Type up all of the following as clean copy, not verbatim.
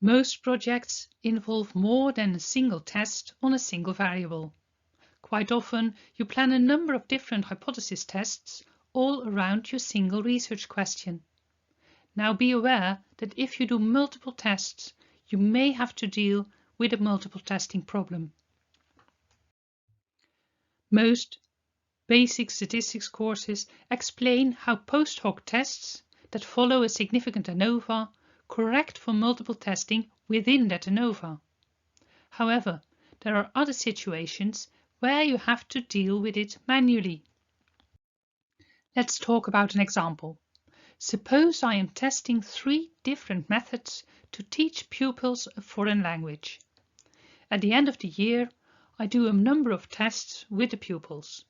Most projects involve more than a single test on a single variable. Quite often, you plan a number of different hypothesis tests all around your single research question. Now be aware that if you do multiple tests, you may have to deal with a multiple testing problem. Most basic statistics courses explain how post hoc tests that follow a significant ANOVA correct for multiple testing within that ANOVA. However, there are other situations where you have to deal with it manually. Let's talk about an example. Suppose I am testing 3 different methods to teach pupils a foreign language. At the end of the year, I do a number of tests with the pupils.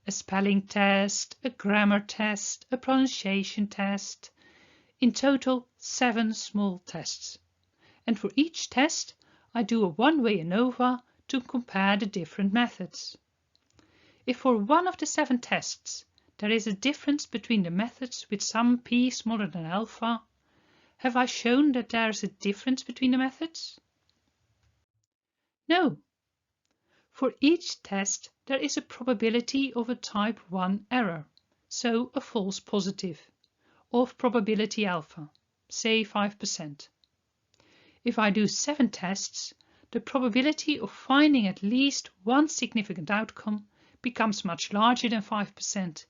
A spelling test, a grammar test, a pronunciation test. In total, 7 small tests. And for each test, I do a one-way ANOVA to compare the different methods. If for one of the 7 tests there is a difference between the methods with some p smaller than alpha, have I shown that there is a difference between the methods? No. For each test there is a probability of a type 1 error, so a false positive, of probability alpha, say 5%. If I do 7 tests, the probability of finding at least one significant outcome becomes much larger than 5%.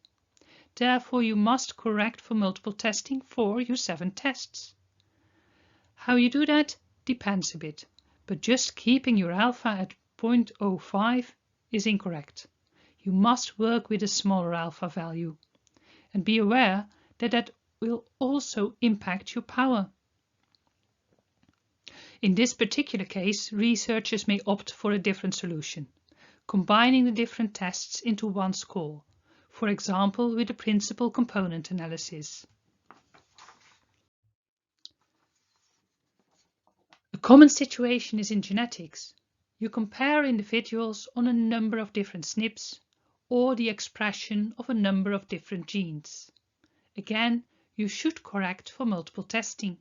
Therefore, you must correct for multiple testing for your 7 tests. How you do that depends a bit, but just keeping your alpha at 0.05 is incorrect. You must work with a smaller alpha value. And be aware that that will also impact your power. In this particular case, researchers may opt for a different solution, combining the different tests into one score, for example with the principal component analysis. A common situation is in genetics. You compare individuals on a number of different SNPs or the expression of a number of different genes. Again, you should correct for multiple testing.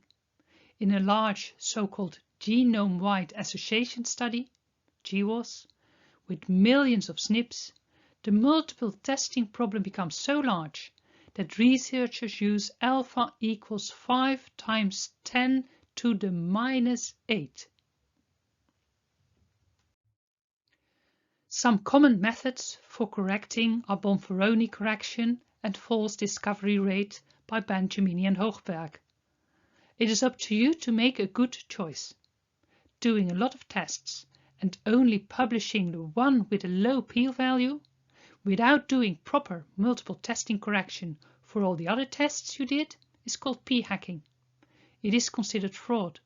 In a large so-called genome-wide association study, GWAS, with millions of SNPs, the multiple testing problem becomes so large that researchers use alpha equals 5 times 10 to the minus 8. Some common methods for correcting are Bonferroni correction and false discovery rate by Benjamini and Hoogberg. It is up to you to make a good choice. Doing a lot of tests and only publishing the one with a low p-value, without doing proper multiple testing correction for all the other tests you did, is called p-hacking. It is considered fraud.